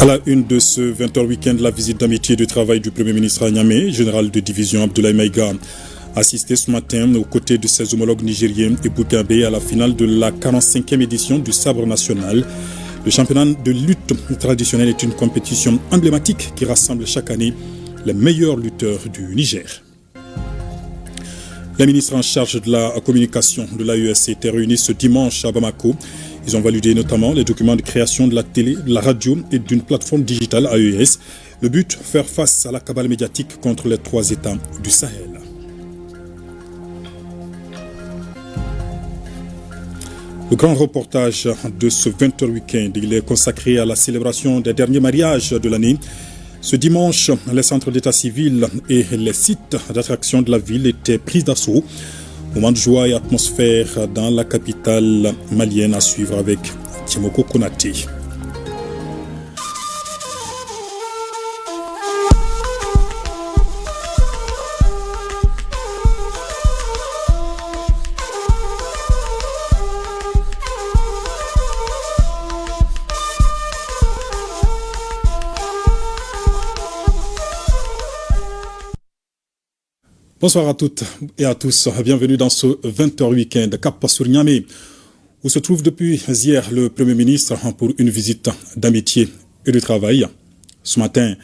À la une de ce 20h week-end, la visite d'amitié et de travail du Premier ministre à Niamey, général de division Abdoulaye Maïga, a assisté ce matin aux côtés de ses homologues nigériens et burkinabés à la finale de la 45e édition du Sabre national. Le championnat de lutte traditionnelle est une compétition emblématique qui rassemble chaque année les meilleurs lutteurs du Niger. Les ministres en charge de la communication de l'AES étaient réunis ce dimanche à Bamako. Ils ont validé notamment les documents de création de la télé, de la radio et d'une plateforme digitale AES. Le but, faire face à la cabale médiatique contre les 3 États du Sahel. Le grand reportage de ce 20h week-end, il est consacré à la célébration des derniers mariages de l'année. Ce dimanche, les centres d'état civil et les sites d'attraction de la ville étaient pris d'assaut. Moment de joie et atmosphère dans la capitale malienne à suivre avec Timoko Konaté. Bonsoir à toutes et à tous, bienvenue dans ce 20h week-end Cap sur Niamey, où se trouve depuis hier le Premier ministre pour une visite d'amitié et de travail. Ce matin,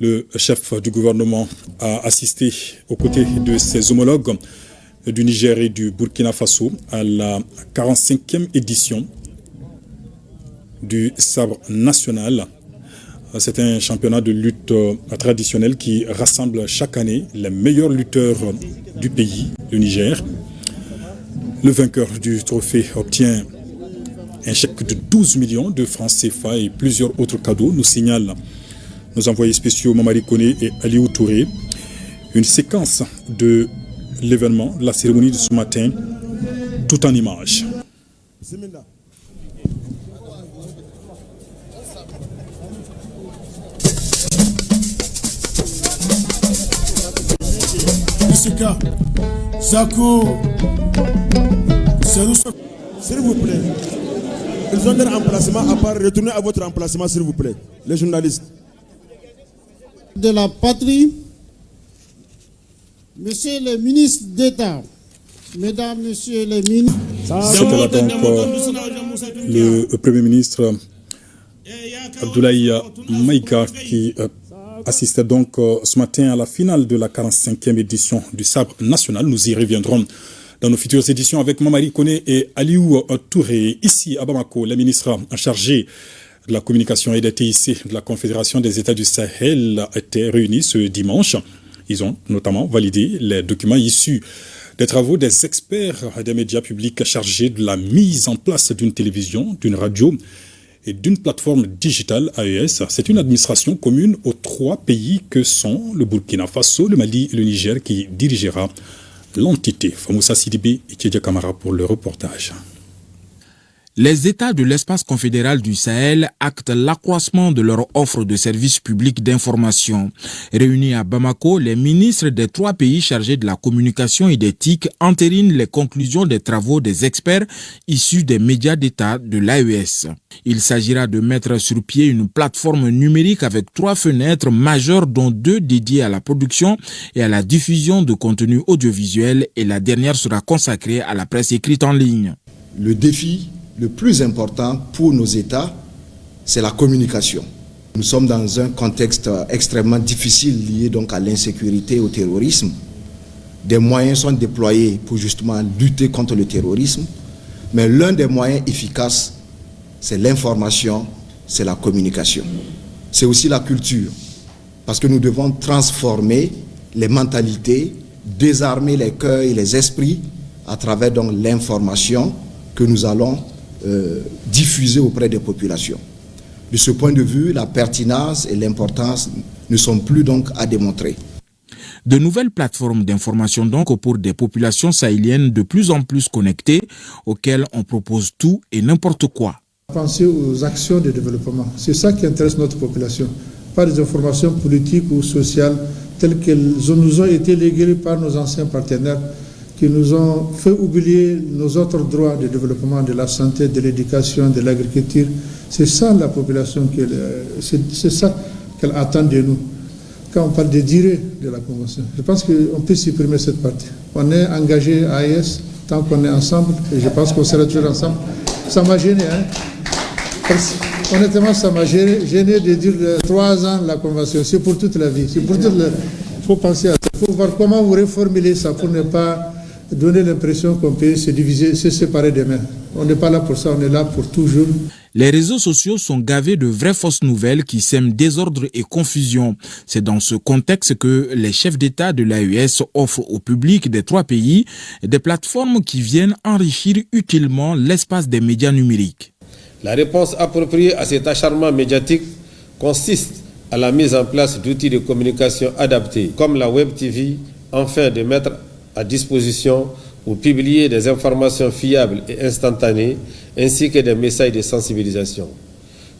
le chef du gouvernement a assisté aux côtés de ses homologues du Niger et du Burkina Faso à la 45e édition du Sabre national. C'est un championnat de lutte traditionnelle qui rassemble chaque année les meilleurs lutteurs du pays, le Niger. Le vainqueur du trophée obtient un chèque de 12 millions de francs CFA et plusieurs autres cadeaux, nous signalent nos envoyés spéciaux Mamari Koné et Aliou Touré. Une séquence de l'événement, de la cérémonie de ce matin, tout en images. Zako, s'il vous plaît. Ils ont leur emplacement à part. Retournez à votre emplacement, s'il vous plaît. Les journalistes. De la patrie, Monsieur le ministre d'État, Mesdames, Messieurs les ministres. C'était là donc le Premier ministre Abdoulaye Maïga qui assistait donc ce matin à la finale de la 45e édition du Sabre national. Nous y reviendrons dans nos futures éditions avec Mamari Koné et Aliou Touré. Ici à Bamako, les ministres chargés de la communication et des TIC de la Confédération des États du Sahel étaient réunis ce dimanche. Ils ont notamment validé les documents issus des travaux des experts des médias publics chargés de la mise en place d'une télévision, d'une radio et d'une plateforme digitale AES. C'est une administration commune aux 3 pays que sont le Burkina Faso, le Mali et le Niger qui dirigera l'entité. Famoussa Sidibé et Tchedja Kamara pour le reportage. Les États de l'espace confédéral du Sahel actent l'accroissement de leur offre de services publics d'information. Réunis à Bamako, les ministres des 3 pays chargés de la communication et des TIC entérinent les conclusions des travaux des experts issus des médias d'État de l'AES. Il s'agira de mettre sur pied une plateforme numérique avec 3 fenêtres majeures dont 2 dédiées à la production et à la diffusion de contenus audiovisuels et la dernière sera consacrée à la presse écrite en ligne. Le défi le plus important pour nos États, c'est la communication. Nous sommes dans un contexte extrêmement difficile lié donc à l'insécurité et au terrorisme. Des moyens sont déployés pour justement lutter contre le terrorisme, mais l'un des moyens efficaces, c'est l'information, c'est la communication. C'est aussi la culture, parce que nous devons transformer les mentalités, désarmer les cœurs et les esprits à travers donc l'information que nous allons diffuser auprès des populations. De ce point de vue, la pertinence et l'importance ne sont plus donc à démontrer. De nouvelles plateformes d'information donc pour des populations sahéliennes de plus en plus connectées, auxquelles on propose tout et n'importe quoi. Penser aux actions de développement, c'est ça qui intéresse notre population, pas des informations politiques ou sociales telles qu'elles nous ont été léguées par nos anciens partenaires qui nous ont fait oublier nos autres droits de développement, de la santé, de l'éducation, de l'agriculture. C'est ça la population, c'est ça qu'elle attend de nous. Quand on parle de durée de la Convention, je pense qu'on peut supprimer cette partie. On est engagé à AES tant qu'on est ensemble, et je pense qu'on sera toujours ensemble. Ça m'a gêné, hein. Honnêtement, ça m'a gêné de dire 3 ans la Convention. C'est pour toute la vie. C'est pour toute la... Il faut penser à ça. Il faut voir comment vous reformuler ça pour ne pas donner l'impression qu'on peut se diviser, se séparer demain. On n'est pas là pour ça, on est là pour toujours. Les réseaux sociaux sont gavés de vraies fausses nouvelles qui sèment désordre et confusion. C'est dans ce contexte que les chefs d'État de l'AES offrent au public des 3 pays des plateformes qui viennent enrichir utilement l'espace des médias numériques. La réponse appropriée à cet acharnement médiatique consiste à la mise en place d'outils de communication adaptés, comme la Web TV, afin de mettre à disposition ou publier des informations fiables et instantanées, ainsi que des messages de sensibilisation.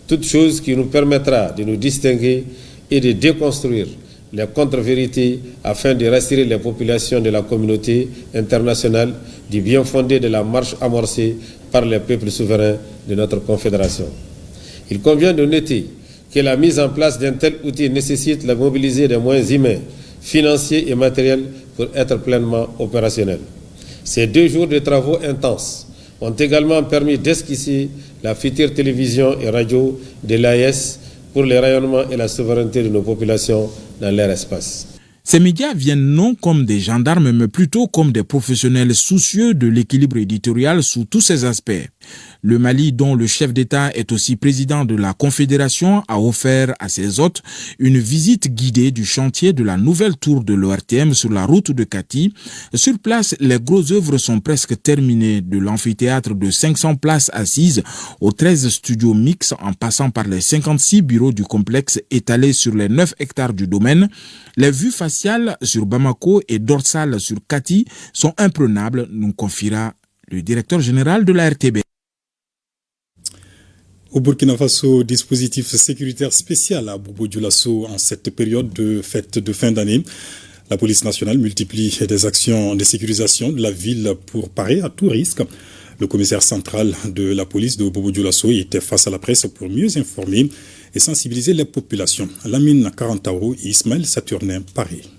Toute chose qui nous permettra de nous distinguer et de déconstruire les contre-vérités afin de rassurer les populations de la communauté internationale du bien fondé de la marche amorcée par les peuples souverains de notre confédération. Il convient de noter que la mise en place d'un tel outil nécessite de mobiliser des moyens humains, financiers et matériels pour être pleinement opérationnel. Ces 2 jours de travaux intenses ont également permis d'esquisser la future télévision et radio de l'AES pour le rayonnement et la souveraineté de nos populations dans leur espace. Ces médias viennent non comme des gendarmes, mais plutôt comme des professionnels soucieux de l'équilibre éditorial sous tous ses aspects. Le Mali, dont le chef d'État est aussi président de la Confédération, a offert à ses hôtes une visite guidée du chantier de la nouvelle tour de l'ORTM sur la route de Kati. Sur place, les grosses œuvres sont presque terminées, de l'amphithéâtre de 500 places assises aux 13 studios mixtes en passant par les 56 bureaux du complexe étalés sur les 9 hectares du domaine. Les vues faciales sur Bamako et dorsales sur Kati sont imprenables, nous confiera le directeur général de la RTB. Au Burkina Faso, dispositif sécuritaire spécial à Bobo-Dioulasso en cette période de fête de fin d'année. La police nationale multiplie des actions de sécurisation de la ville pour parer à tout risque. Le commissaire central de la police de Bobo-Dioulasso était face à la presse pour mieux informer et sensibiliser les populations. Lamine Karantao et Ismaël Saturnin, Paris.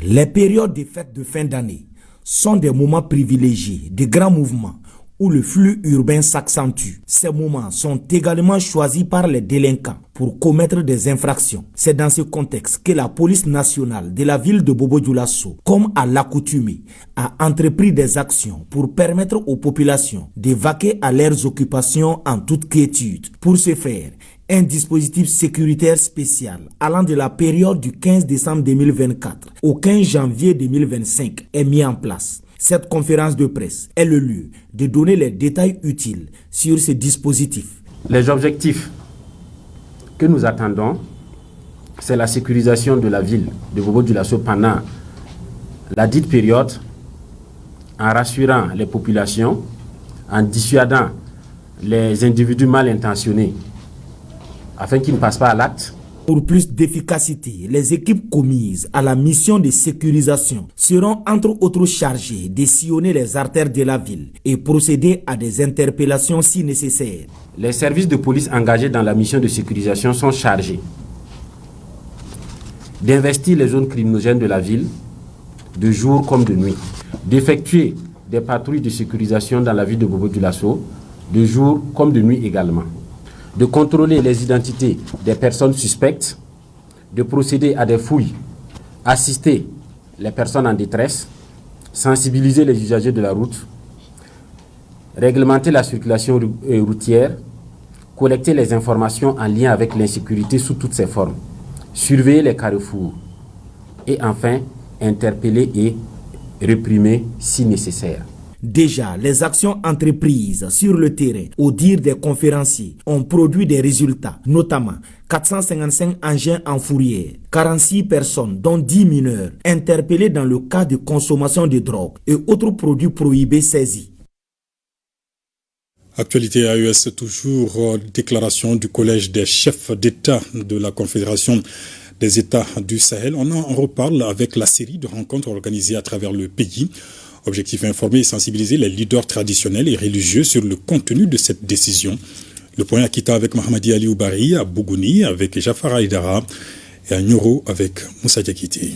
Les périodes de fêtes de fin d'année sont des moments privilégiés, de grands mouvements, où le flux urbain s'accentue. Ces moments sont également choisis par les délinquants pour commettre des infractions. C'est dans ce contexte que la police nationale de la ville de Bobo-Dioulasso, comme à l'accoutumée, a entrepris des actions pour permettre aux populations de vaquer à leurs occupations en toute quiétude. Pour ce faire, un dispositif sécuritaire spécial allant de la période du 15 décembre 2024 au 15 janvier 2025 est mis en place. Cette conférence de presse est le lieu de donner les détails utiles sur ce dispositif. Les objectifs que nous attendons, c'est la sécurisation de la ville de Bobo-Dioulasso pendant la dite période, en rassurant les populations, en dissuadant les individus mal intentionnés afin qu'ils ne passent pas à l'acte. Pour plus d'efficacité, les équipes commises à la mission de sécurisation seront entre autres chargées de sillonner les artères de la ville et procéder à des interpellations si nécessaire. Les services de police engagés dans la mission de sécurisation sont chargés d'investir les zones criminogènes de la ville, de jour comme de nuit, d'effectuer des patrouilles de sécurisation dans la ville de Bobo-Dioulasso, de jour comme de nuit également, de contrôler les identités des personnes suspectes, de procéder à des fouilles, assister les personnes en détresse, sensibiliser les usagers de la route, réglementer la circulation routière, collecter les informations en lien avec l'insécurité sous toutes ses formes, surveiller les carrefours et enfin interpeller et réprimer si nécessaire. Déjà, les actions entreprises sur le terrain, au dire des conférenciers, ont produit des résultats, notamment 455 engins en fourrière, 46 personnes, dont 10 mineurs, interpellés dans le cas de consommation de drogue et autres produits prohibés saisis. Actualité AES, toujours déclaration du collège des chefs d'État de la Confédération des États du Sahel. On en reparle avec la série de rencontres organisées à travers le pays. Objectif informer et sensibiliser les leaders traditionnels et religieux sur le contenu de cette décision. Le point à Kita avec Mahamadi Ali Oubari, à Bougouni avec Jafar Aïdara et à Nyoro avec Moussa Diakité.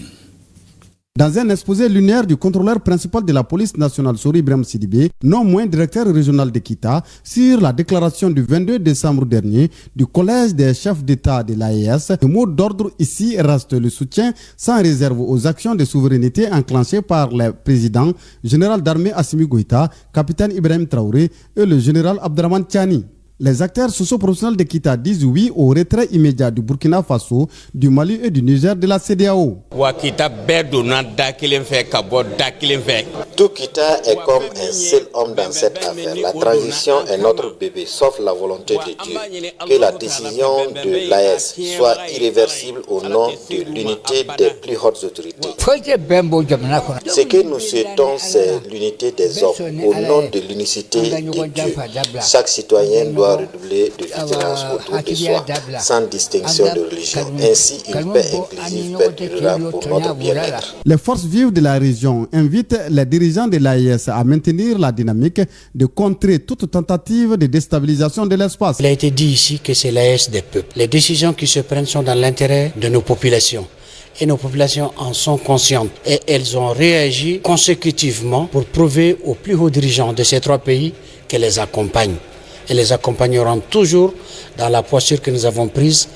Dans un exposé lunaire du contrôleur principal de la police nationale, Sori Ibrahim Sidibé, non moins directeur régional de Kita, sur la déclaration du 22 décembre dernier du Collège des chefs d'État de l'AES, le mot d'ordre ici reste le soutien sans réserve aux actions de souveraineté enclenchées par le président, général d'armée Assimi Goïta, capitaine Ibrahim Traoré et le général Abdraman Tchani. Les acteurs socio-professionnels de Kita disent oui au retrait immédiat du Burkina Faso, du Mali et du Niger de la CEDEAO. Tout Kita est comme un seul homme dans cette affaire. La transition est notre bébé, sauf la volonté de Dieu. Que la décision de l'AES soit irréversible au nom de l'unité des plus hautes autorités. Ce que nous souhaitons, c'est l'unité des hommes, au nom de l'unicité de Dieu. Chaque citoyen doit redoubler de vigilance autour de soi, sans distinction de religion. Ainsi, une paix inclusive perdurera pour notre bien-être. Les forces vives de la région invitent les dirigeants de l'AES à maintenir la dynamique de contrer toute tentative de déstabilisation de l'espace. Il a été dit ici que c'est l'AES des peuples. Les décisions qui se prennent sont dans l'intérêt de nos populations. Et nos populations en sont conscientes. Et elles ont réagi consécutivement pour prouver aux plus hauts dirigeants de ces trois pays qu'elles les accompagnent. Et les accompagneront toujours dans la posture que nous avons prise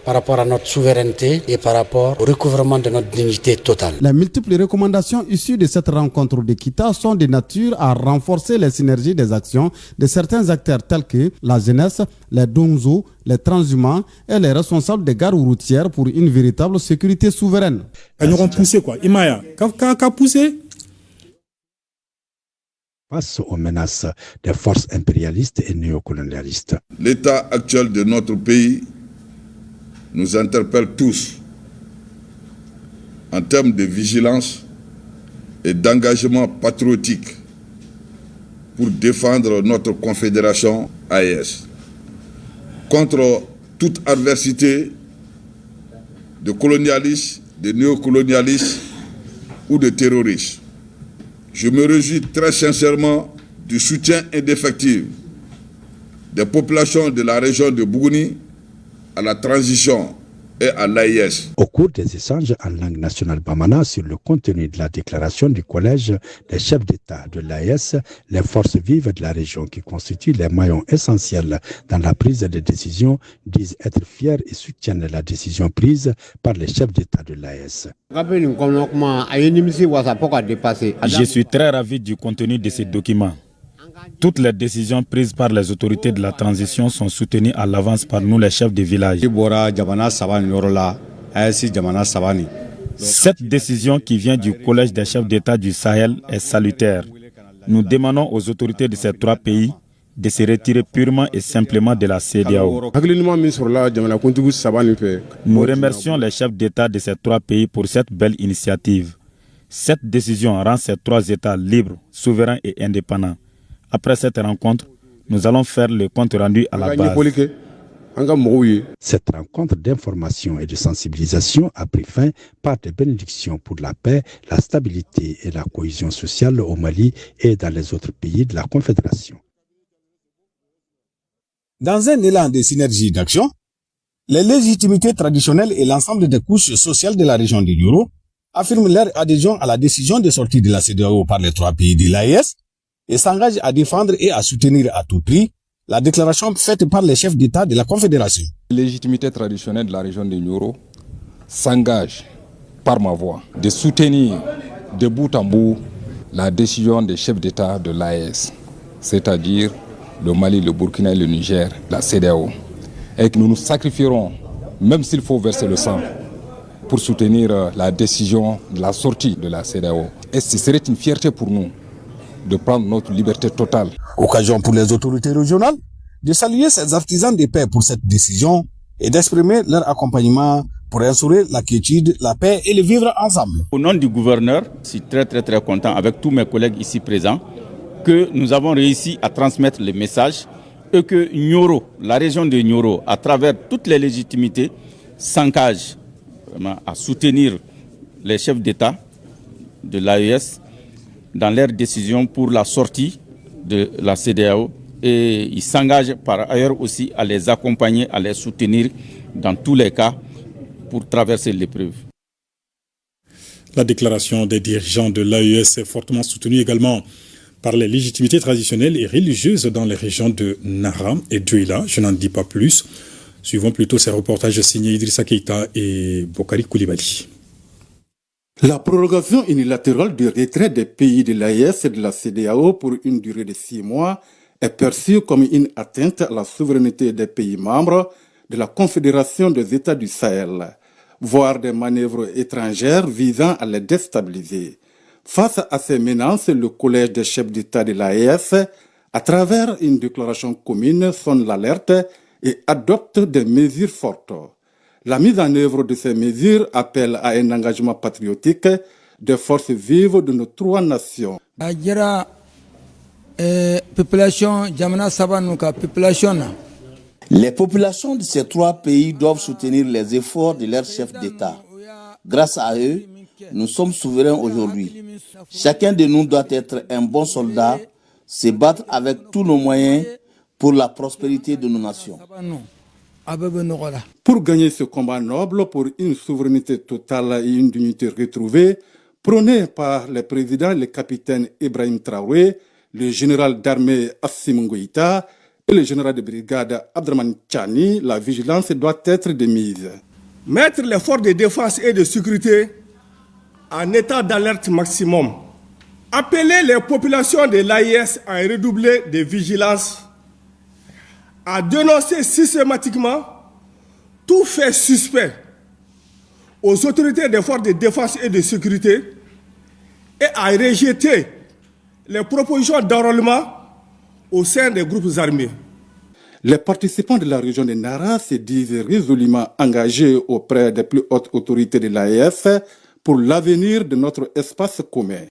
par rapport à notre souveraineté et par rapport au recouvrement de notre dignité totale. Les multiples recommandations issues de cette rencontre de Kita sont de nature à renforcer les synergies des actions de certains acteurs tels que la jeunesse, les donzos, les transhumants et les responsables des gares routières pour une véritable sécurité souveraine. Ils auront poussé quoi? Imaya, qu'a poussé? Face aux menaces des forces impérialistes et néocolonialistes. L'état actuel de notre pays nous interpelle tous en termes de vigilance et d'engagement patriotique pour défendre notre confédération AES contre toute adversité de colonialisme, de néocolonialisme ou de terrorisme. Je me réjouis très sincèrement du soutien indéfectible des populations de la région de Bougouni à la transition et à l'AES. Au cours des échanges en langue nationale bamana sur le contenu de la déclaration du Collège des chefs d'État de l'AES, les forces vives de la région qui constituent les maillons essentiels dans la prise de décision disent être fiers et soutiennent la décision prise par les chefs d'État de l'AES. Je suis très ravi du contenu de ces documents. Toutes les décisions prises par les autorités de la transition sont soutenues à l'avance par nous, les chefs de village. Cette décision qui vient du Collège des chefs d'État du Sahel est salutaire. Nous demandons aux autorités de ces trois pays de se retirer purement et simplement de la CEDEAO. Nous remercions les chefs d'État de ces trois pays pour cette belle initiative. Cette décision rend ces trois États libres, souverains et indépendants. Après cette rencontre, nous allons faire le compte rendu à la base. Cette rencontre d'information et de sensibilisation a pris fin par des bénédictions pour la paix, la stabilité et la cohésion sociale au Mali et dans les autres pays de la Confédération. Dans un élan de synergie d'action, les légitimités traditionnelles et l'ensemble des couches sociales de la région du Nioro affirment leur adhésion à la décision de sortie de la CEDEAO par les trois pays de l'AES et s'engagent à défendre et à soutenir à tout prix la déclaration faite par les chefs d'État de la Confédération. Les légitimités traditionnelles de la région du Nioro s'engagent par ma voix de soutenir de bout en bout la décision des chefs d'État de l'AES, c'est-à-dire le Mali, le Burkina et le Niger, la CEDEAO, et que nous nous sacrifierons, même s'il faut verser le sang, pour soutenir la décision de la sortie de la CEDEAO. Et ce serait une fierté pour nous de prendre notre liberté totale. Occasion pour les autorités régionales de saluer ces artisans de paix pour cette décision et d'exprimer leur accompagnement pour instaurer la quiétude, la paix et le vivre ensemble. Au nom du gouverneur, je suis très content avec tous mes collègues ici présents que nous avons réussi à transmettre le message et que Nioro, la région de Nioro, à travers toutes les légitimités, s'engage vraiment à soutenir les chefs d'État de l'AES dans leurs décisions pour la sortie de la CEDEAO et ils s'engagent par ailleurs aussi à les accompagner, à les soutenir dans tous les cas pour traverser l'épreuve. La déclaration des dirigeants de l'AES est fortement soutenue également par les légitimités traditionnelles et religieuses dans les régions de Nara et Douila. Je n'en dis pas plus. Suivons plutôt ces reportages signés Idrissa Keïta et Bokari Koulibaly. La prorogation unilatérale du retrait des pays de l'AES et de la CEDEAO pour une durée de 6 mois est perçue comme une atteinte à la souveraineté des pays membres de la Confédération des États du Sahel, voire des manœuvres étrangères visant à les déstabiliser. Face à ces menaces, le collège des chefs d'État de l'AES, à travers une déclaration commune, sonne l'alerte et adopte des mesures fortes. La mise en œuvre de ces mesures appelle à un engagement patriotique des forces vives de nos 3 nations. Les populations de ces 3 pays doivent soutenir les efforts de leurs chefs d'État. Grâce à eux, nous sommes souverains aujourd'hui. Chacun de nous doit être un bon soldat, se battre avec tous nos moyens pour la prospérité de nos nations. Pour gagner ce combat noble pour une souveraineté totale et une dignité retrouvée, prôné par le président, le capitaine Ibrahim Traoré, le général d'armée Assimi Goïta et le général de brigade Abdraman Tchani, la vigilance doit être de mise. Mettre les forces de défense et de sécurité en état d'alerte maximum. Appeler les populations de l'AES à redoubler de vigilance, à dénoncer systématiquement tout fait suspect aux autorités des forces de défense et de sécurité et à rejeter les propositions d'enrôlement au sein des groupes armés. Les participants de la région de Nara se disent résolument engagés auprès des plus hautes autorités de l'AES pour l'avenir de notre espace commun.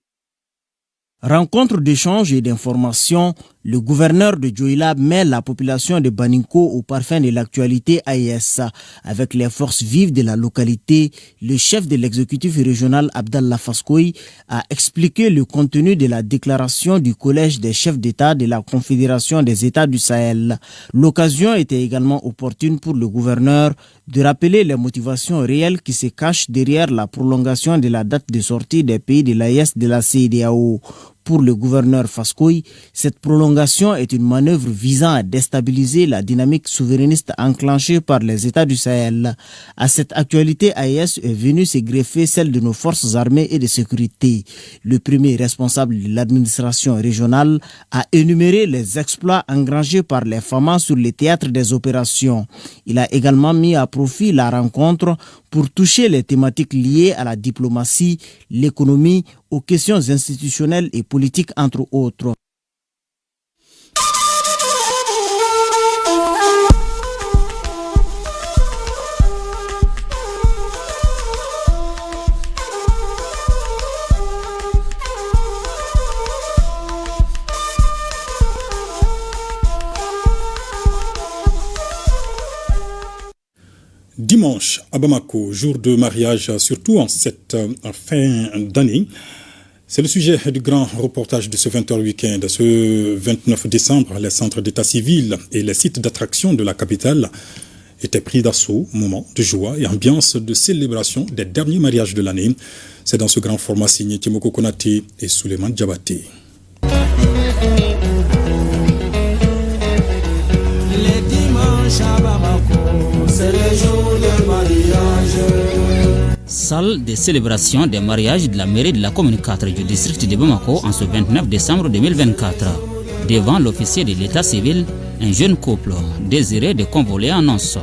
Rencontre d'échange et d'information, le gouverneur de Douila met la population de Baninko au parfum de l'actualité AES. Avec les forces vives de la localité, le chef de l'exécutif régional Abdallah Faskoui a expliqué le contenu de la déclaration du collège des chefs d'État de la Confédération des États du Sahel. L'occasion était également opportune pour le gouverneur de rappeler les motivations réelles qui se cachent derrière la prolongation de la date de sortie des pays de l'AES de la CEDEAO. Pour le gouverneur Faskoui, cette prolongation est une manœuvre visant à déstabiliser la dynamique souverainiste enclenchée par les États du Sahel. À cette actualité, AES est venue se greffer celle de nos forces armées et de sécurité. Le premier responsable de l'administration régionale a énuméré les exploits engrangés par les FAMA sur les théâtres des opérations. Il a également mis à profit la rencontre pour toucher les thématiques liées à la diplomatie, l'économie, aux questions institutionnelles et politiques, entre autres. Dimanche, à Bamako, jour de mariage, surtout en cette fin d'année. C'est le sujet du grand reportage de ce 20h week-end. Ce 29 décembre, les centres d'état civil et les sites d'attraction de la capitale étaient pris d'assaut, moment de joie et ambiance de célébration des derniers mariages de l'année. C'est dans ce grand format signé Timoko Konaté et Souleymane Diabaté. Les dimanches à Bamako, c'est le jour de mariage. Salle de célébration des mariages de la mairie de la commune 4 du district de Bamako en ce 29 décembre 2024. Devant l'officier de l'état civil, un jeune couple désiré de convoler en noces.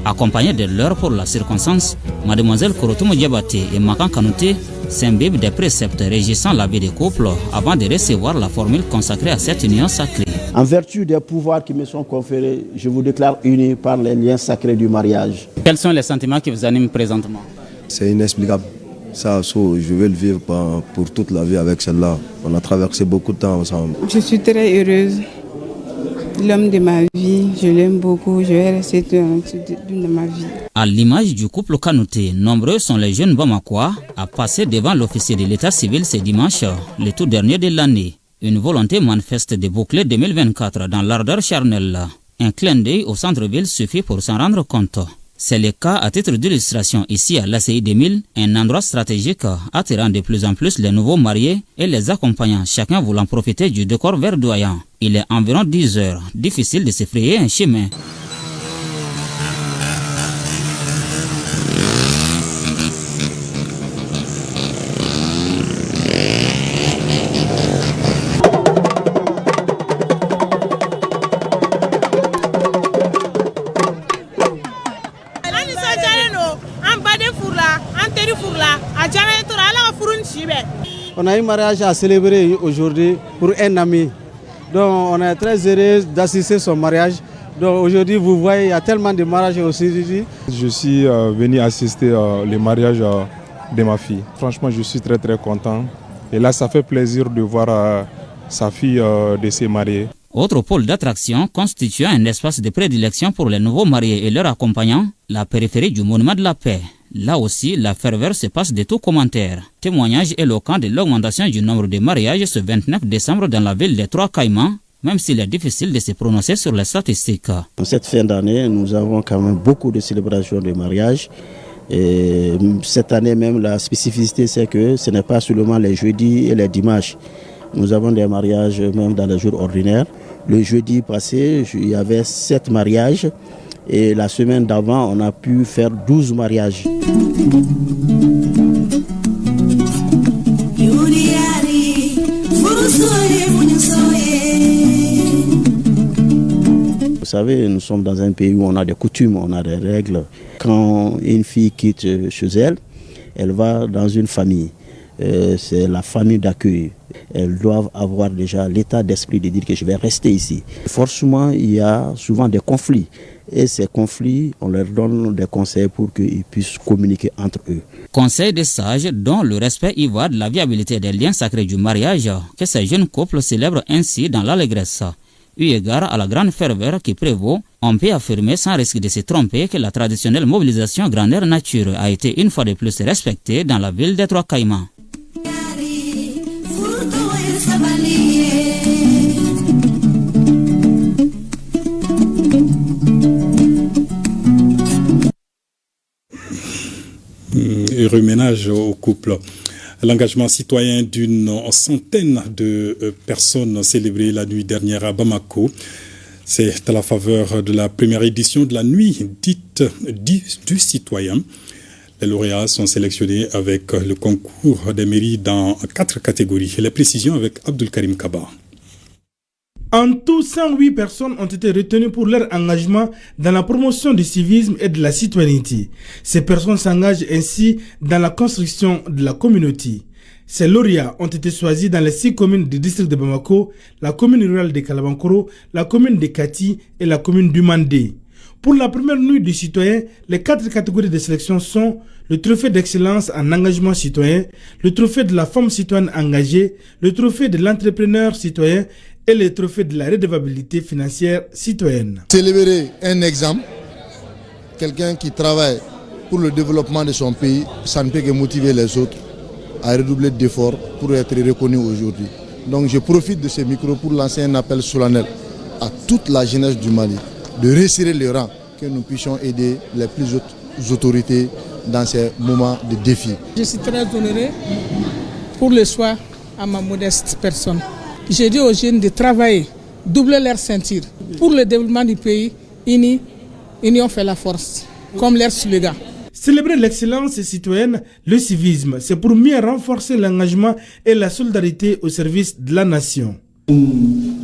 Accompagné de l'heure pour la circonstance, mademoiselle Korotomo Diabaté et Makan Kanouté s'imbibent des préceptes régissant la vie des couples avant de recevoir la formule consacrée à cette union sacrée. En vertu des pouvoirs qui me sont conférés, je vous déclare unis par les liens sacrés du mariage. Quels sont les sentiments qui vous animent présentement? C'est inexplicable. Ça, je vais le vivre pour toute la vie avec celle-là. On a traversé beaucoup de temps ensemble. Je suis très heureuse. L'homme de ma vie, Je l'aime beaucoup, je vais rester toute ma vie. À l'image du couple Kanouté, nombreux sont les jeunes Bamakois à passer devant l'officier de l'état civil ce dimanche, le tout dernier de l'année. Une volonté manifeste de boucler 2024 dans l'ardeur charnelle. Un clin d'œil au centre-ville suffit pour s'en rendre compte. C'est le cas à titre d'illustration ici à l'ACI 2000, un endroit stratégique attirant de plus en plus les nouveaux mariés et les accompagnants, chacun voulant profiter du décor verdoyant. Il est environ 10 heures, difficile de se frayer un chemin. On a un mariage à célébrer aujourd'hui pour un ami. Donc on est très heureux d'assister son mariage. Donc aujourd'hui vous voyez il y a tellement de mariages aussi. Je suis venu assister le mariage de ma fille. Franchement je suis très content. Et là ça fait plaisir de voir sa fille de se marier. Autre pôle d'attraction constituant un espace de prédilection pour les nouveaux mariés et leurs accompagnants, la périphérie du Monument de la Paix. Là aussi, la ferveur se passe de tout commentaire. Témoignage éloquent de l'augmentation du nombre de mariages ce 29 décembre dans la ville des Trois Caïmans, même s'il est difficile de se prononcer sur les statistiques. En cette fin d'année, nous avons quand même beaucoup de célébrations de mariage. Et cette année même, la spécificité, c'est que ce n'est pas seulement les jeudis et les dimanches. Nous avons des mariages même dans les jours ordinaires. Le jeudi passé, il y avait 7 mariages. Et la semaine d'avant, on a pu faire 12 mariages. Vous savez, nous sommes dans un pays où on a des coutumes, on a des règles. Quand une fille quitte chez elle, elle va dans une famille. C'est la famille d'accueil. Elles doivent avoir déjà l'état d'esprit de dire que je vais rester ici. Forcément, il y a souvent des conflits. Et ces conflits, on leur donne des conseils pour qu'ils puissent communiquer entre eux. Conseil des sages dont le respect y va de la viabilité des liens sacrés du mariage que ces jeunes couples célèbrent ainsi dans l'allégresse. Eu égard à la grande ferveur qui prévaut, on peut affirmer sans risque de se tromper que la traditionnelle mobilisation grandeur nature a été une fois de plus respectée dans la ville des Trois Caïmans. Heureux ménage au couple. L'engagement citoyen d'une centaine de personnes célébré la nuit dernière à Bamako. C'est à la faveur de la première édition de la nuit dite du citoyen. Les lauréats sont sélectionnés avec le concours des mairies dans 4 catégories. Les précisions avec Abdul Karim Kaba. En tout, 108 personnes ont été retenues pour leur engagement dans la promotion du civisme et de la citoyenneté. Ces personnes s'engagent ainsi dans la construction de la communauté. Ces lauréats ont été choisis dans les 6 communes du district de Bamako, la commune rurale de Kalabankoro, la commune de Kati et la commune du Mandé. Pour la première nuit du citoyen, les 4 catégories de sélection sont le trophée d'excellence en engagement citoyen, le trophée de la femme citoyenne engagée, le trophée de l'entrepreneur citoyen et le trophée de la redevabilité financière citoyenne. Célébrer un exemple, quelqu'un qui travaille pour le développement de son pays, ça ne peut que motiver les autres à redoubler d'efforts pour être reconnus aujourd'hui. Donc je profite de ce micro pour lancer un appel solennel à toute la jeunesse du Mali de resserrer les rangs, que nous puissions aider les plus hautes autorités dans ces moments de défi. Je suis très honoré pour le choix à ma modeste personne. J'ai dit aux jeunes de travailler, doubler leur ceinture. Pour le développement du pays, union fait la force, comme leur slogan. Célébrer l'excellence citoyenne, le civisme, c'est pour mieux renforcer l'engagement et la solidarité au service de la nation. Une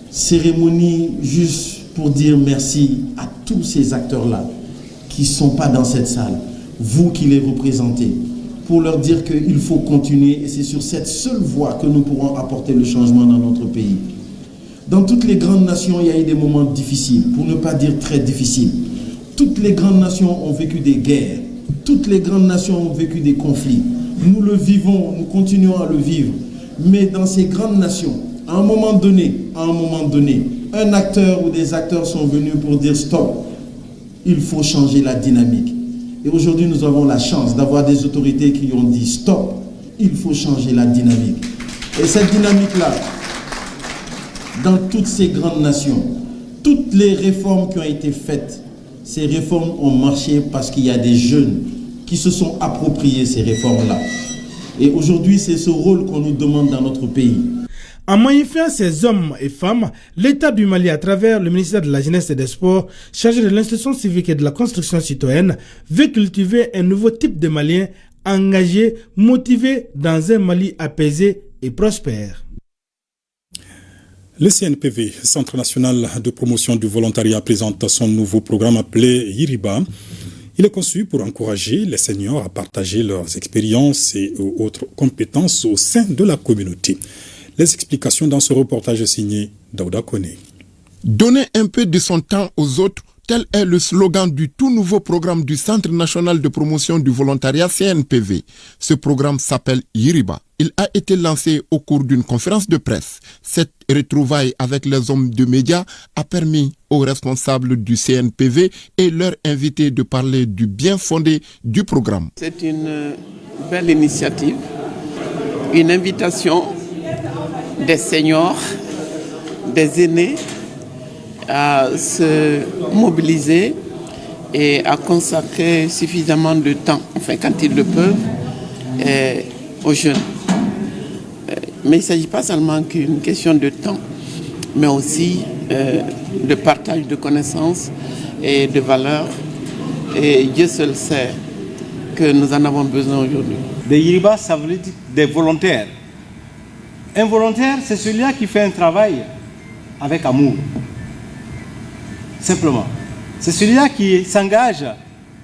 cérémonie juste pour dire merci à tous ces acteurs-là qui ne sont pas dans cette salle, vous qui les représentez, pour leur dire qu'il faut continuer et c'est sur cette seule voie que nous pourrons apporter le changement dans notre pays. Dans toutes les grandes nations, il y a eu des moments difficiles, pour ne pas dire très difficiles. Toutes les grandes nations ont vécu des guerres, toutes les grandes nations ont vécu des conflits. Nous le vivons, nous continuons à le vivre. Mais dans ces grandes nations, à un moment donné, un acteur ou des acteurs sont venus pour dire stop, il faut changer la dynamique. Et aujourd'hui, nous avons la chance d'avoir des autorités qui ont dit stop, il faut changer la dynamique. Et cette dynamique-là, dans toutes ces grandes nations, toutes les réformes qui ont été faites, ces réformes ont marché parce qu'il y a des jeunes qui se sont appropriés ces réformes-là. Et aujourd'hui, c'est ce rôle qu'on nous demande dans notre pays. En magnifiant ces hommes et femmes, l'État du Mali, à travers le ministère de la Jeunesse et des Sports, chargé de l'instruction civique et de la construction citoyenne, veut cultiver un nouveau type de Maliens engagés, motivés dans un Mali apaisé et prospère. Le CNPV, Centre national de promotion du volontariat, présente son nouveau programme appelé Yiriba. Il est conçu pour encourager les seniors à partager leurs expériences et autres compétences au sein de la communauté. Les explications dans ce reportage signé Daouda Koné. Donner un peu de son temps aux autres, tel est le slogan du tout nouveau programme du Centre national de promotion du volontariat CNPV. Ce programme s'appelle Yiriba. Il a été lancé au cours d'une conférence de presse. Cette retrouvaille avec les hommes de médias a permis aux responsables du CNPV et leurs invités de parler du bien fondé du programme. C'est une belle initiative, une invitation des seniors, des aînés à se mobiliser et à consacrer suffisamment de temps, enfin quand ils le peuvent, aux jeunes. Mais il ne s'agit pas seulement qu'une question de temps, mais aussi de partage de connaissances et de valeurs. Et Dieu seul sait que nous en avons besoin aujourd'hui. Des Yiriba, ça veut dire des volontaires. Un volontaire, c'est celui-là qui fait un travail avec amour. Simplement. C'est celui-là qui s'engage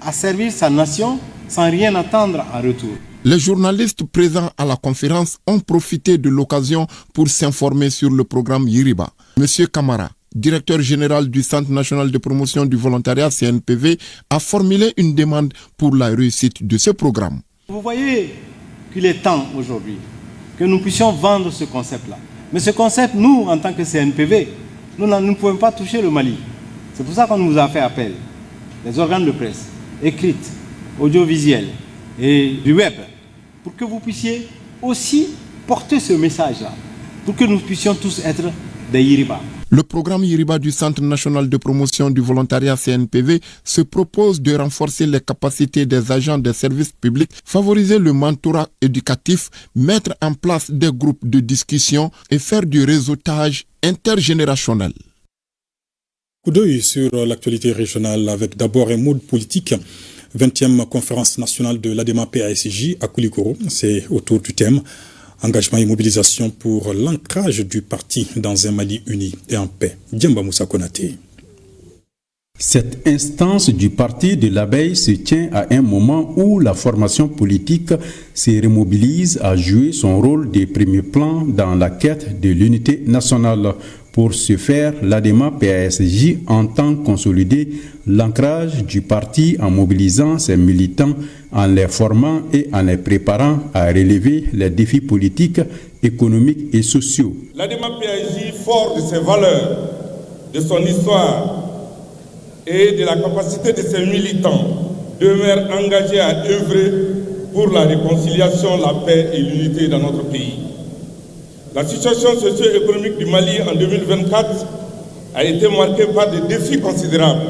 à servir sa nation sans rien attendre en retour. Les journalistes présents à la conférence ont profité de l'occasion pour s'informer sur le programme Yiriba. Monsieur Kamara, directeur général du Centre national de promotion du volontariat CNPV, a formulé une demande pour la réussite de ce programme. Vous voyez qu'il est temps aujourd'hui que nous puissions vendre ce concept-là. Mais ce concept, nous, en tant que CNPV, nous ne pouvons pas toucher le Mali. C'est pour ça qu'on nous a fait appel. Les organes de presse, écrites, audiovisuels et du web, pour que vous puissiez aussi porter ce message-là, pour que nous puissions tous être des Yiriba. Le programme Yiriba du Centre national de promotion du volontariat CNPV se propose de renforcer les capacités des agents des services publics, favoriser le mentorat éducatif, mettre en place des groupes de discussion et faire du réseautage intergénérationnel. Coup d'œil sur l'actualité régionale avec d'abord un mode politique. 20e conférence nationale de l'ADEMA-PASJ à Koulikoro. C'est autour du thème engagement et mobilisation pour l'ancrage du parti dans un Mali uni et en paix. Djemba Moussa Konaté. Cette instance du parti de l'abeille se tient à un moment où la formation politique se remobilise à jouer son rôle de premier plan dans la quête de l'unité nationale. Pour ce faire, l'ADEMA-PASJ entend consolider l'ancrage du parti en mobilisant ses militants, en les formant et en les préparant à relever les défis politiques, économiques et sociaux. L'ADEMA-PASJ, fort de ses valeurs, de son histoire et de la capacité de ses militants, demeure engagé à œuvrer pour la réconciliation, la paix et l'unité dans notre pays. La situation socio-économique du Mali en 2024 a été marquée par des défis considérables.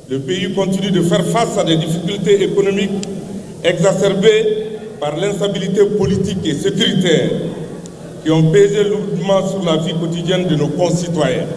Le pays continue de faire face à des difficultés économiques exacerbées par l'instabilité politique et sécuritaire qui ont pesé lourdement sur la vie quotidienne de nos concitoyens.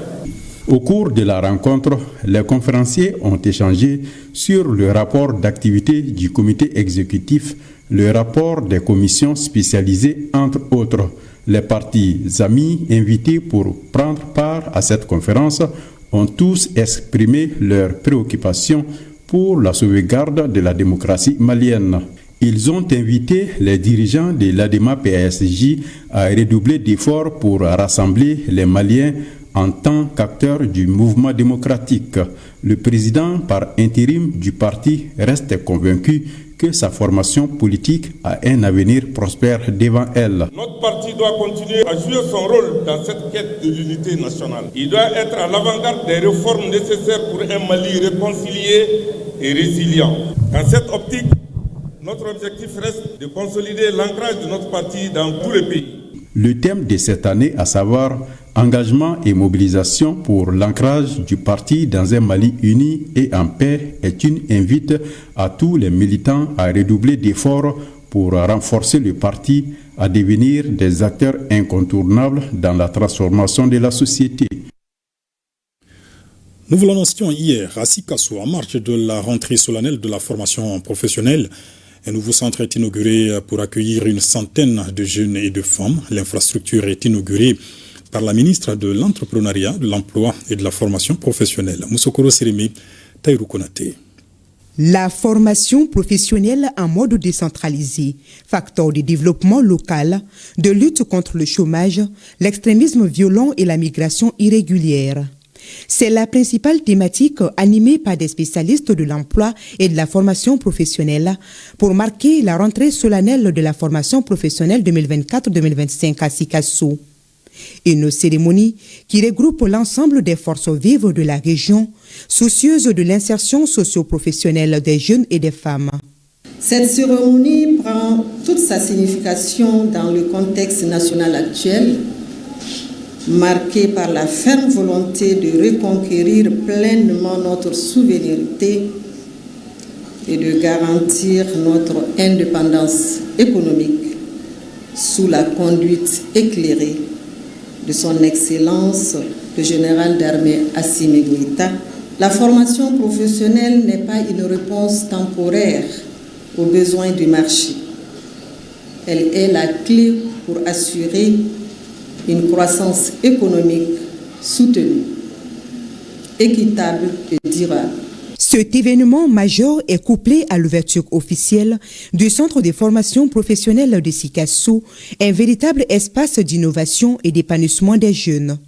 Au cours de la rencontre, les conférenciers ont échangé sur le rapport d'activité du comité exécutif, le rapport des commissions spécialisées, entre autres. Les partis amis invités pour prendre part à cette conférence ont tous exprimé leurs préoccupations pour la sauvegarde de la démocratie malienne. Ils ont invité les dirigeants de l'ADEMA-PASJ à redoubler d'efforts pour rassembler les Maliens en tant qu'acteurs du mouvement démocratique. Le président par intérim du parti reste convaincu que sa formation politique a un avenir prospère devant elle. Notre parti doit continuer à jouer son rôle dans cette quête de l'unité nationale. Il doit être à l'avant-garde des réformes nécessaires pour un Mali réconcilié et résilient. Dans cette optique, notre objectif reste de consolider l'ancrage de notre parti dans tout le pays. Le thème de cette année, à savoir engagement et mobilisation pour l'ancrage du parti dans un Mali uni et en paix, est une invite à tous les militants à redoubler d'efforts pour renforcer le parti, à devenir des acteurs incontournables dans la transformation de la société. Nous vous l'annoncions hier à Sikasso, en marge de la rentrée solennelle de la formation professionnelle. Un nouveau centre est inauguré pour accueillir une centaine de jeunes et de femmes. L'infrastructure est inaugurée par la ministre de l'Entrepreneuriat, de l'Emploi et de la Formation professionnelle, Moussokoro Sirimi Taïrou Konaté. La formation professionnelle en mode décentralisé, facteur de développement local, de lutte contre le chômage, l'extrémisme violent et la migration irrégulière. C'est la principale thématique animée par des spécialistes de l'emploi et de la formation professionnelle pour marquer la rentrée solennelle de la formation professionnelle 2024-2025 à Sikasso. Une cérémonie qui regroupe l'ensemble des forces vives de la région, soucieuses de l'insertion socio-professionnelle des jeunes et des femmes. Cette cérémonie prend toute sa signification dans le contexte national actuel, marqué par la ferme volonté de reconquérir pleinement notre souveraineté et de garantir notre indépendance économique sous la conduite éclairée de son Excellence le général d'armée Assimi Goïta. La formation professionnelle n'est pas une réponse temporaire aux besoins du marché. Elle est la clé pour assurer une croissance économique soutenue, équitable et durable. Cet événement majeur est couplé à l'ouverture officielle du Centre de formation professionnelle de Sikasso, un véritable espace d'innovation et d'épanouissement des jeunes.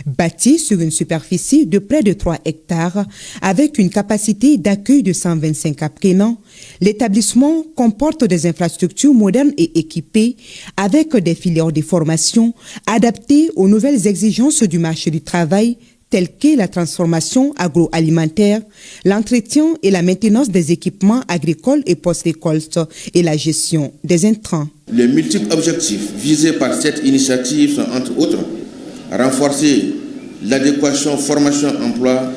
Bâti sur une superficie de près de 3 hectares, avec une capacité d'accueil de 125 apprenants, l'établissement comporte des infrastructures modernes et équipées, avec des filières de formation adaptées aux nouvelles exigences du marché du travail, telles que la transformation agroalimentaire, l'entretien et la maintenance des équipements agricoles et post-récolte et la gestion des intrants. Les multiples objectifs visés par cette initiative sont entre autres renforcer l'adéquation formation-emploi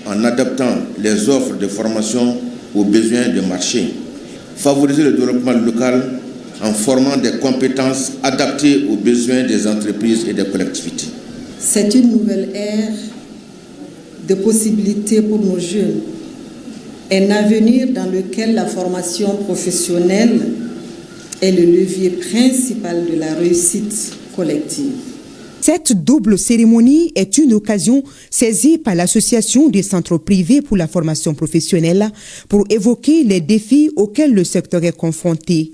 en adaptant les offres de formation aux besoins du marché, favoriser le développement local en formant des compétences adaptées aux besoins des entreprises et des collectivités. C'est une nouvelle ère de possibilités pour nos jeunes, un avenir dans lequel la formation professionnelle est le levier principal de la réussite collective. Cette double cérémonie est une occasion saisie par l'Association des centres privés pour la formation professionnelle pour évoquer les défis auxquels le secteur est confronté.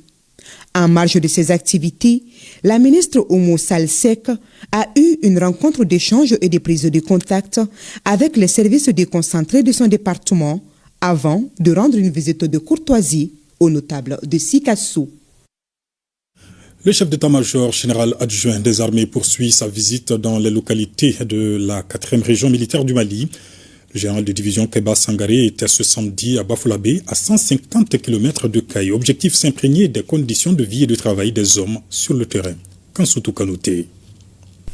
En marge de ces activités, la ministre Oumou Salsek a eu une rencontre d'échange et de prise de contact avec les services déconcentrés de son département avant de rendre une visite de courtoisie aux notables de Sikasso. Le chef d'état-major général adjoint des armées poursuit sa visite dans les localités de la 4e région militaire du Mali. Le général de division Keba Sangaré était ce samedi à Bafoulabé, à 150 km de Kaye. Objectif s'imprégner des conditions de vie et de travail des hommes sur le terrain. Kansoutou Kanouté.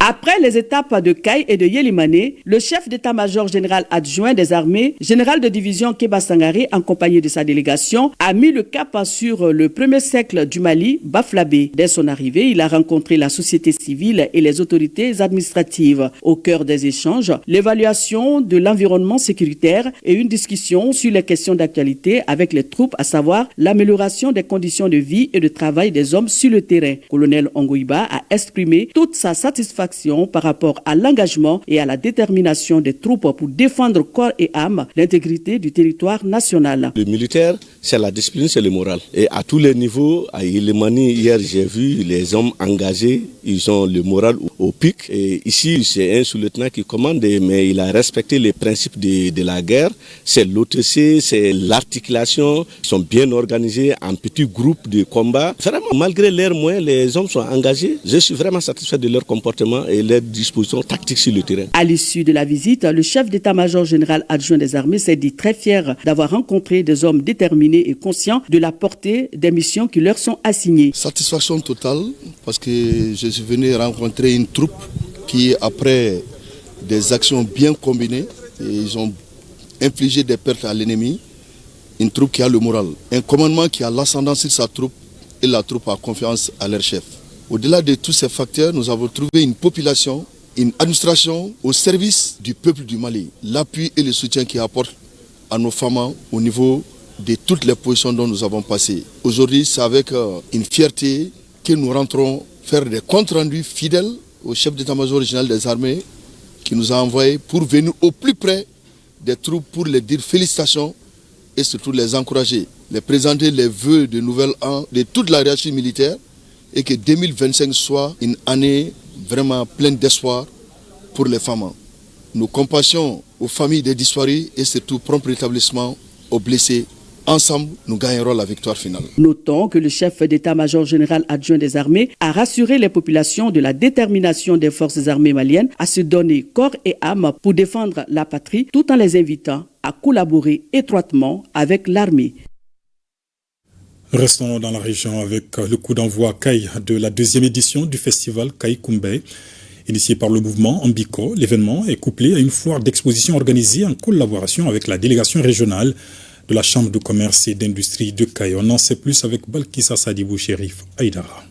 Après les étapes de Kaye et de Yélimane, le chef d'état-major général adjoint des armées, général de division Keba Sangaré, accompagné de sa délégation, a mis le cap sur le premier cercle du Mali, Bafoulabé. Dès son arrivée, il a rencontré la société civile et les autorités administratives. Au cœur des échanges, l'évaluation de l'environnement sécuritaire et une discussion sur les questions d'actualité avec les troupes, à savoir l'amélioration des conditions de vie et de travail des hommes sur le terrain. Colonel Ongoïba a exprimé toute sa satisfaction satisfaction par rapport à l'engagement et à la détermination des troupes pour défendre corps et âme l'intégrité du territoire national. Le militaire, c'est la discipline, c'est le moral. Et à tous les niveaux, à Yélimani, hier j'ai vu les hommes engagés, ils ont le moral au pic. Et ici, c'est un sous-lieutenant qui commande, mais il a respecté les principes de la guerre. C'est l'OTC, c'est l'articulation. Ils sont bien organisés en petits groupes de combat. Vraiment, malgré leurs moyens, les hommes sont engagés. Je suis vraiment satisfait de leur comportement et leur disposition tactique sur le terrain. À l'issue de la visite, le chef d'état-major général adjoint des armées s'est dit très fier d'avoir rencontré des hommes déterminés et conscients de la portée des missions qui leur sont assignées. Satisfaction totale parce que je suis venu rencontrer une troupe qui, après des actions bien combinées, ils ont infligé des pertes à l'ennemi. Une troupe qui a le moral, un commandement qui a l'ascendant sur sa troupe et la troupe a confiance à leur chef. Au-delà de tous ces facteurs, nous avons trouvé une population, une administration au service du peuple du Mali. L'appui et le soutien qu'ils apportent à nos femmes au niveau de toutes les positions dont nous avons passé. Aujourd'hui, c'est avec une fierté que nous rentrons faire des comptes rendus fidèles au chef d'état-major général des armées qui nous a envoyés pour venir au plus près des troupes pour les dire félicitations et surtout les encourager, les présenter les vœux de nouvel an de toute la hiérarchie militaire et que 2025 soit une année vraiment pleine d'espoir pour les femmes. Nos compassions aux familles des disparus et surtout prompt rétablissement aux blessés. Ensemble, nous gagnerons la victoire finale. Notons que le chef d'état-major général adjoint des armées a rassuré les populations de la détermination des forces armées maliennes à se donner corps et âme pour défendre la patrie, tout en les invitant à collaborer étroitement avec l'armée. Restons dans la région avec le coup d'envoi CAI de la deuxième édition du festival CAI Kumbé. Initié par le mouvement Ambiko, l'événement est couplé à une foire d'exposition organisée en collaboration avec la délégation régionale de la Chambre de commerce et d'industrie de CAI. On en sait plus avec Balkissa Sadibou Chérif Aïdara.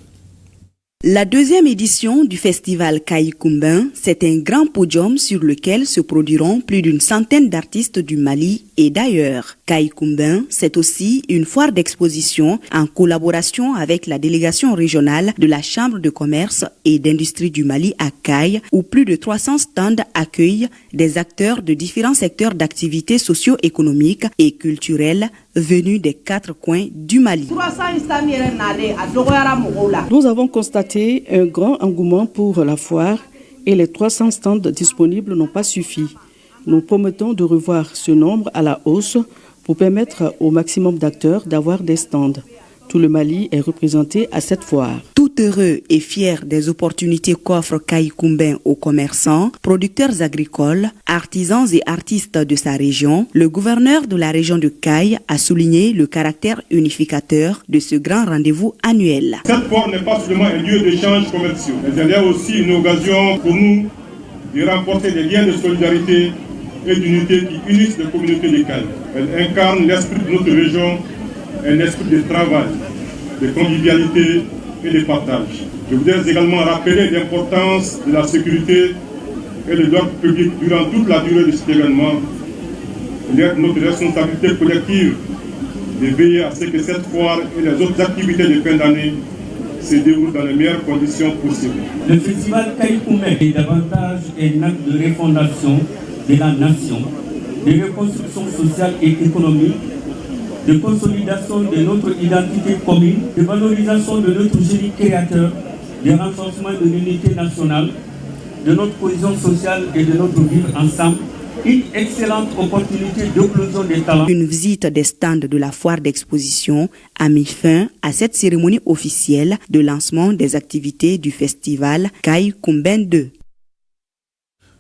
La deuxième édition du festival CAI Kumbé, c'est un grand podium sur lequel se produiront plus d'une centaine d'artistes du Mali et d'ailleurs. CAI Kumbé, c'est aussi une foire d'exposition en collaboration avec la délégation régionale de la Chambre de commerce et d'industrie du Mali à CAI, où plus de 300 stands accueillent des acteurs de différents secteurs d'activités socio-économiques et culturelles venus des 4 coins du Mali. Nous avons constaté un grand engouement pour la foire et les 300 stands disponibles n'ont pas suffi. Nous promettons de revoir ce nombre à la hausse pour permettre au maximum d'acteurs d'avoir des stands. Tout le Mali est représenté à cette foire. Tout heureux et fier des opportunités qu'offre CAI Kumbé aux commerçants, producteurs agricoles, artisans et artistes de sa région, le gouverneur de la région de CAI a souligné le caractère unificateur de ce grand rendez-vous annuel. Cette foire n'est pas seulement un lieu d'échange commerciaux, mais elle est aussi une occasion pour nous de renforcer des liens de solidarité et d'unité qui unissent les communautés de CAI. Elle incarne l'esprit de notre région, un esprit de travail, de convivialité et de partage. Je voudrais également rappeler l'importance de la sécurité et de l'ordre public durant toute la durée de cet événement. Il est notre responsabilité collective de veiller à ce que cette foire et les autres activités de fin d'année se déroulent dans les meilleures conditions possibles. Le festival CAI Kumbé est davantage un acte de refondation de la nation, de reconstruction sociale et économique, de consolidation de notre identité commune, de valorisation de notre génie créateur, de renforcement de l'unité nationale, de notre cohésion sociale et de notre vivre ensemble. Une excellente opportunité d'éclosion des talents. Une visite des stands de la foire d'exposition a mis fin à cette cérémonie officielle de lancement des activités du festival CAI Kumbé 2.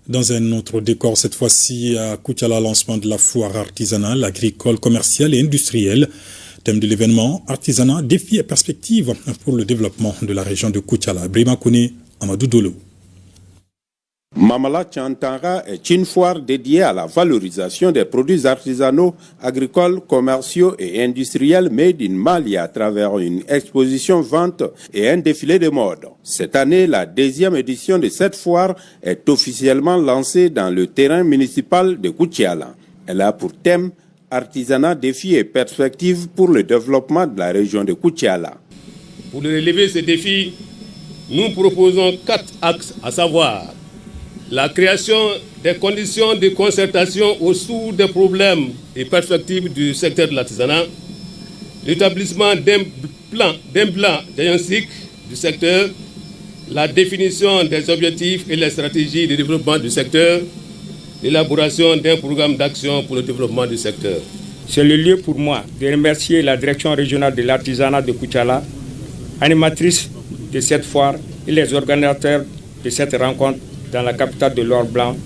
Dans un autre décor, cette fois-ci à Koutiala, lancement de la foire artisanale, agricole, commerciale et industrielle. Thème de l'événement, artisanat, défis et perspectives pour le développement de la région de Koutiala. Brima Kone, Amadou Dolo. Mamala Chantara est une foire dédiée à la valorisation des produits artisanaux, agricoles, commerciaux et industriels made in Mali à travers une exposition vente et un défilé de mode. Cette année, la deuxième édition de cette foire est officiellement lancée dans le terrain municipal de Koutiala. Elle a pour thème artisanat, défis et perspectives pour le développement de la région de Koutiala. Pour relever ces défis, nous proposons 4 axes, à savoir la création des conditions de concertation autour des problèmes et perspectives du secteur de l'artisanat, l'établissement d'un plan diagnostic du secteur, la définition des objectifs et les stratégies de développement du secteur, l'élaboration d'un programme d'action pour le développement du secteur. C'est le lieu pour moi de remercier la direction régionale de l'artisanat de Koutiala, animatrice de cette foire, et les organisateurs de cette rencontre dans la capitale de l'or blanc,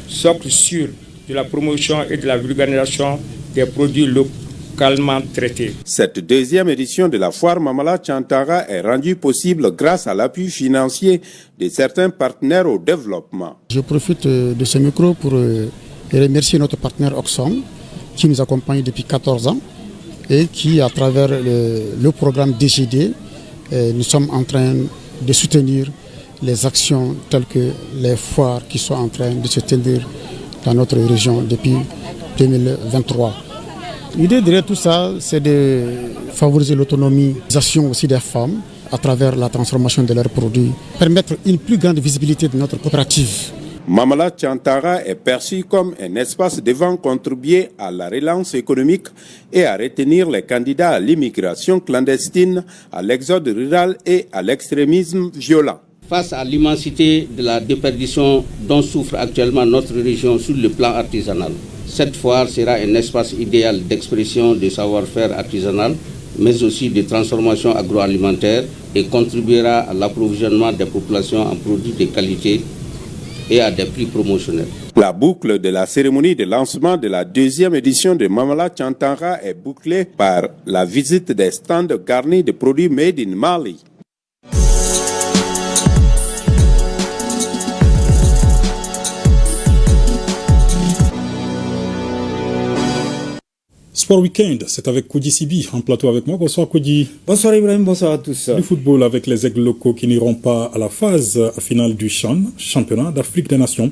socle sûr de la promotion et de la vulgarisation des produits localement traités. Cette deuxième édition de la foire Mamala Tchantara est rendue possible grâce à l'appui financier de certains partenaires au développement. Je profite de ce micro pour remercier notre partenaire Oxfam qui nous accompagne depuis 14 ans et qui, à travers le programme DGD, nous sommes en train de soutenir les actions telles que les foires qui sont en train de se tenir dans notre région depuis 2023. L'idée derrière tout ça, c'est de favoriser l'autonomisation aussi des femmes à travers la transformation de leurs produits, permettre une plus grande visibilité de notre coopérative. Mamala Tchantara est perçu comme un espace devant contribuer à la relance économique et à retenir les candidats à l'immigration clandestine, à l'exode rural et à l'extrémisme violent. Face à l'immensité de la déperdition dont souffre actuellement notre région sur le plan artisanal, cette foire sera un espace idéal d'expression de savoir-faire artisanal, mais aussi de transformation agroalimentaire et contribuera à l'approvisionnement des populations en produits de qualité et à des prix promotionnels. La boucle de la cérémonie de lancement de la deuxième édition de Mamala Tchantara est bouclée par la visite des stands garnis de produits made in Mali. Sport Weekend, c'est avec Koudi Sibi en plateau avec moi. Bonsoir Koudi. Bonsoir Ibrahim, bonsoir à tous. Du football avec les aigles locaux qui n'iront pas à la phase finale du CHAN, championnat d'Afrique des Nations.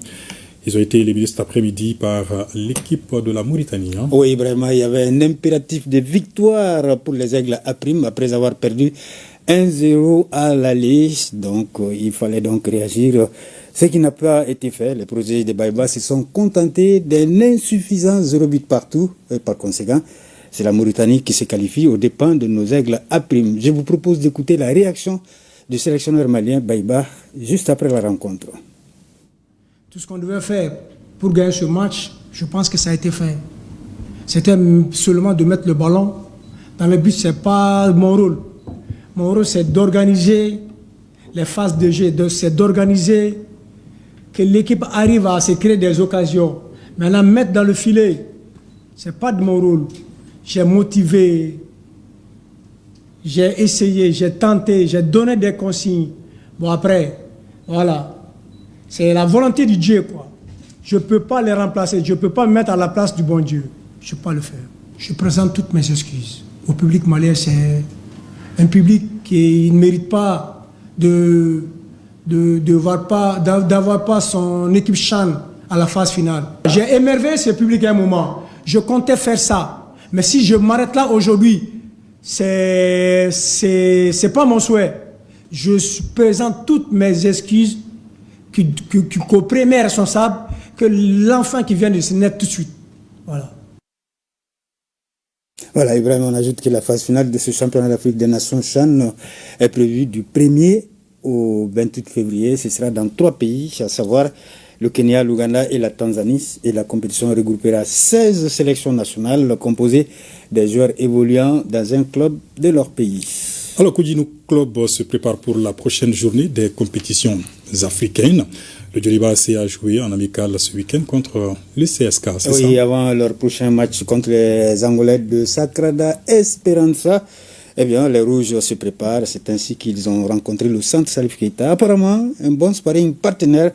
Ils ont été éliminés cet après-midi par l'équipe de la Mauritanie. Oui Ibrahim, il y avait un impératif de victoire pour les aigles à prime après avoir perdu 1-0 à l'aller. Donc il fallait donc réagir. Ce qui n'a pas été fait, les protégés de Baïba se sont contentés d'un insuffisant 0 but partout. Et par conséquent, c'est la Mauritanie qui se qualifie aux dépens de nos aigles à prime. Je vous propose d'écouter la réaction du sélectionneur malien Baïba juste après la rencontre. Tout ce qu'on devait faire pour gagner ce match, je pense que ça a été fait. C'était seulement de mettre le ballon dans le but, ce n'est pas mon rôle. Mon rôle, c'est d'organiser les phases de jeu, c'est d'organiser que l'équipe arrive à se créer des occasions. Maintenant, mettre dans le filet, ce n'est pas de mon rôle. J'ai motivé, j'ai essayé, j'ai tenté, j'ai donné des consignes. Bon, après, voilà. C'est la volonté du Dieu, quoi. Je ne peux pas les remplacer, je ne peux pas me mettre à la place du bon Dieu. Je ne peux pas le faire. Je présente toutes mes excuses. Au public malien, c'est un public qui ne mérite pas d'avoir pas son équipe CHAN à la phase finale. J'ai émerveillé ce public à un moment. Je comptais faire ça. Mais si je m'arrête là aujourd'hui, c'est pas mon souhait. Je présente toutes mes excuses qu'au premier responsable, que l'enfant qui vient de se naître tout de suite. Voilà. Voilà, Ibrahim, on ajoute que la phase finale de ce championnat d'Afrique des Nations CHAN est prévue du 1er au 28 février. Ce sera dans 3 pays, à savoir le Kenya, l'Ouganda et la Tanzanie. Et la compétition regroupera 16 sélections nationales composées des joueurs évoluant dans un club de leur pays. Alors, Koudi, nos clubs se préparent pour la prochaine journée des compétitions africaines. Le Djoliba a joué en amical ce week-end contre le CSK, c'est ça? Oui, avant leur prochain match contre les Angolais de Sagrada Esperanza, eh bien, les Rouges se préparent. C'est ainsi qu'ils ont rencontré le centre Salif Keita. Apparemment, un bon sparring partenaire,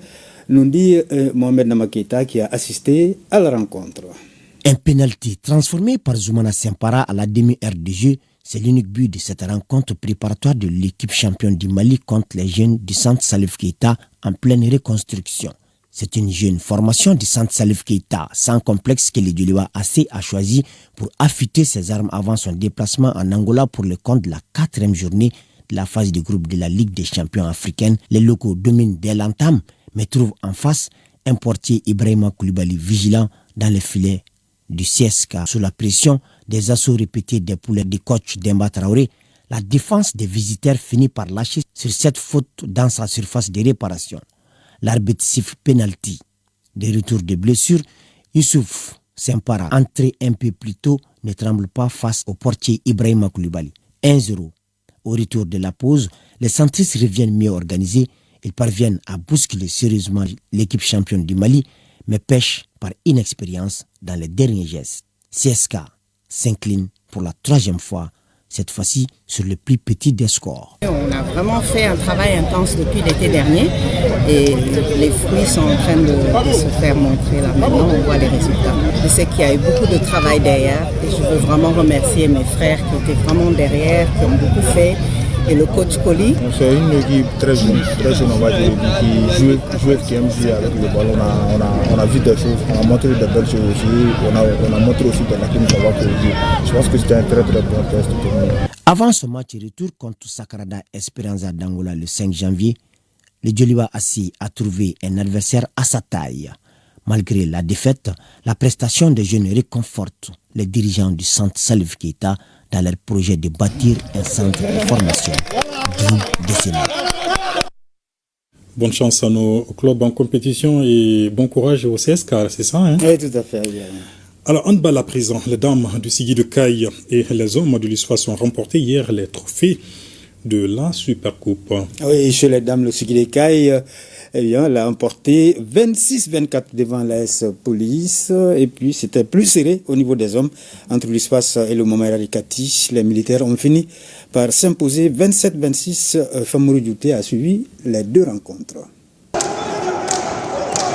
nous dit Mohamed Namaketa, qui a assisté à la rencontre. Un penalty transformé par Zoumana Sempara à la demi-heure de jeu, c'est l'unique but de cette rencontre préparatoire de l'équipe championne du Mali contre les jeunes du centre Salif Keita en pleine reconstruction. C'est une jeune formation du centre Salif Keita sans complexe que le Djoliba AC a choisi pour affûter ses armes avant son déplacement en Angola pour le compte de la 4e journée de la phase de groupe de la Ligue des champions africaine. Les locaux dominent dès l'entame, mais trouvent en face un portier Ibrahima Koulibaly vigilant dans les filets du CSK. Sous la pression des assauts répétés des poulets du coach Demba Traoré, la défense des visiteurs finit par lâcher sur cette faute dans sa surface de réparation. L'arbitre siffle penalty. De retour de blessure, Youssouf Sempara, entré un peu plus tôt, ne tremble pas face au portier Ibrahima Koulibaly. 1-0. Au retour de la pause, les centristes reviennent mieux organisés. Ils parviennent à bousculer sérieusement l'équipe championne du Mali, mais pêchent par inexpérience dans les derniers gestes. CSK s'incline pour la 3e fois, cette fois-ci sur le plus petit des scores. On a vraiment fait un travail intense depuis l'été dernier et les fruits sont en train de se faire montrer là. Maintenant, on voit les résultats. Je sais qu'il y a eu beaucoup de travail derrière et je veux vraiment remercier mes frères qui étaient vraiment derrière, qui ont beaucoup fait. Et le coach Koli. C'est une équipe très jeune, on va dire, qui aime jouer avec le ballon. On a vu des choses, on a montré des belles choses aussi, on a montré aussi des lacunes qu'on va corriger. Je pense que c'était un très très bon test pour nous. Avant ce match retour contre Sakrada Esperanza d'Angola le 5 janvier, le Djoliba Assi a trouvé un adversaire à sa taille. Malgré la défaite, la prestation des jeunes réconforte les dirigeants du centre Salif Keita dans leur projet de bâtir un centre de formation digne de ce nom. Bonne chance à nos clubs en compétition et bon courage au CSK, c'est ça, hein? Oui, tout à fait. Bien. Alors, handball à présent, les dames du Sigui de Caille et les hommes de l'USFAS ont remporté hier les trophées de la Supercoupe. Oui, chez les dames, le Sigui de Caille l'a emporté 26-24 devant l'AS Police. Et puis, c'était plus serré au niveau des hommes entre l'USFAS et le Momaïra Kati. Les militaires ont fini par s'imposer 27-26. Famourou Djouté a suivi les 2 rencontres.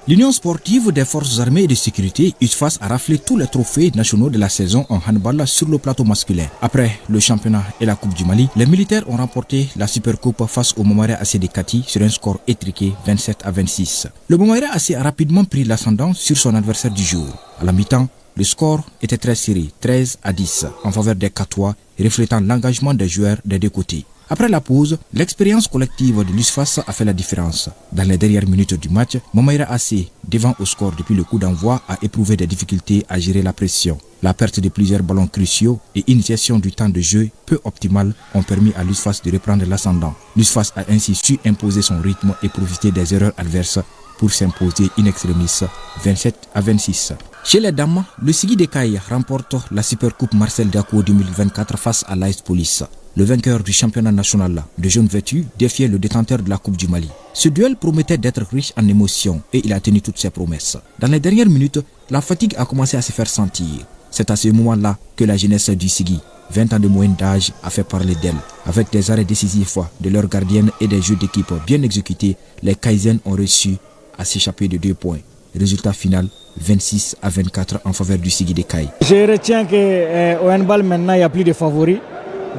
L'Union sportive des forces armées et de sécurité, USFAS, a raflé tous les trophées nationaux de la saison en handball sur le plateau masculin. Après le championnat et la Coupe du Mali, les militaires ont remporté la Supercoupe face au Momaïra AC de Kati sur un score étriqué 27-26. Le Momaïra AC a rapidement pris l'ascendant sur son adversaire du jour. À la mi-temps, le score était très serré, 13-10, en faveur des Catois, reflétant l'engagement des joueurs des deux côtés. Après la pause, l'expérience collective de l'USFAS a fait la différence. Dans les dernières minutes du match, Momaïra AC, devant au score depuis le coup d'envoi, a éprouvé des difficultés à gérer la pression. La perte de plusieurs ballons cruciaux et une gestion du temps de jeu peu optimale ont permis à l'USFAS de reprendre l'ascendant. L'USFAS a ainsi su imposer son rythme et profiter des erreurs adverses pour s'imposer in extremis 27-26. Chez les dames, le Sigui de Caille remporte la Supercoupe Marcel Dako 2024 face à l'AS Police. Le vainqueur du championnat national de jeunes vêtus défiait le détenteur de la Coupe du Mali. Ce duel promettait d'être riche en émotions et il a tenu toutes ses promesses. Dans les dernières minutes, la fatigue a commencé à se faire sentir. C'est à ce moment-là que la jeunesse du Sigui, 20 ans de moyenne d'âge, a fait parler d'elle. Avec des arrêts décisifs de leurs gardiennes et des jeux d'équipe bien exécutés, les Kaizen ont réussi à s'échapper de 2 points. Résultat final, 26-24 en faveur du Sigui de Caille. Je retiens qu'au handball maintenant il n'y a plus de favoris.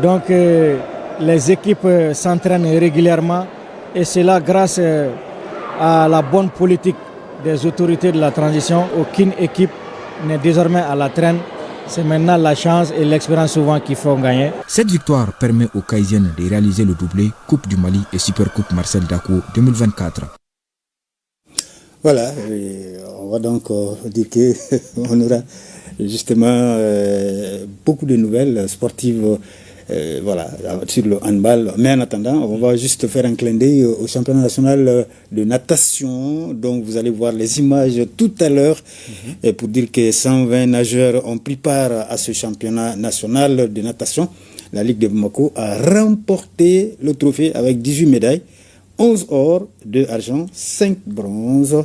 Donc les équipes s'entraînent régulièrement et cela grâce à la bonne politique des autorités de la transition. Aucune équipe n'est désormais à la traîne. C'est maintenant la chance et l'expérience souvent qui font gagner. Cette victoire permet aux Kaizen de réaliser le doublé Coupe du Mali et Supercoupe Marcel Dako 2024. Voilà, on va donc dire qu'on aura justement beaucoup de nouvelles sportives sur le handball. Mais en attendant, on va juste faire un clin d'œil au championnat national de natation, dont vous allez voir les images tout à l'heure, et pour dire que 120 nageurs ont pris part à ce championnat national de natation. La Ligue de Bamako a remporté le trophée avec 18 médailles, 11 or, 2 argent, 5 bronzes.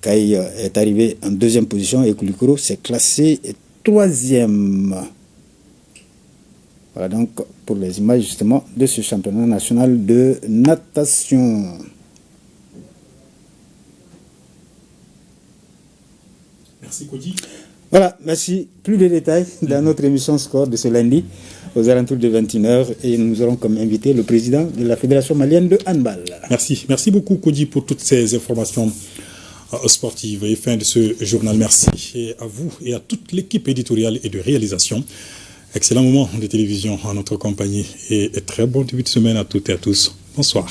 Caille est arrivé en 2e position et Koulikoro s'est classé 3e. Voilà donc pour les images justement de ce championnat national de natation. Merci Kodi. Voilà, merci. Plus de détails dans notre émission Score de ce lundi aux alentours de 21h et nous aurons comme invité le président de la Fédération malienne de handball. Merci beaucoup Kodi pour toutes ces informations sportives et fin de ce journal. Merci et à vous et à toute l'équipe éditoriale et de réalisation Excellent moment de télévision en notre compagnie et très bon début de semaine à toutes et à tous. Bonsoir.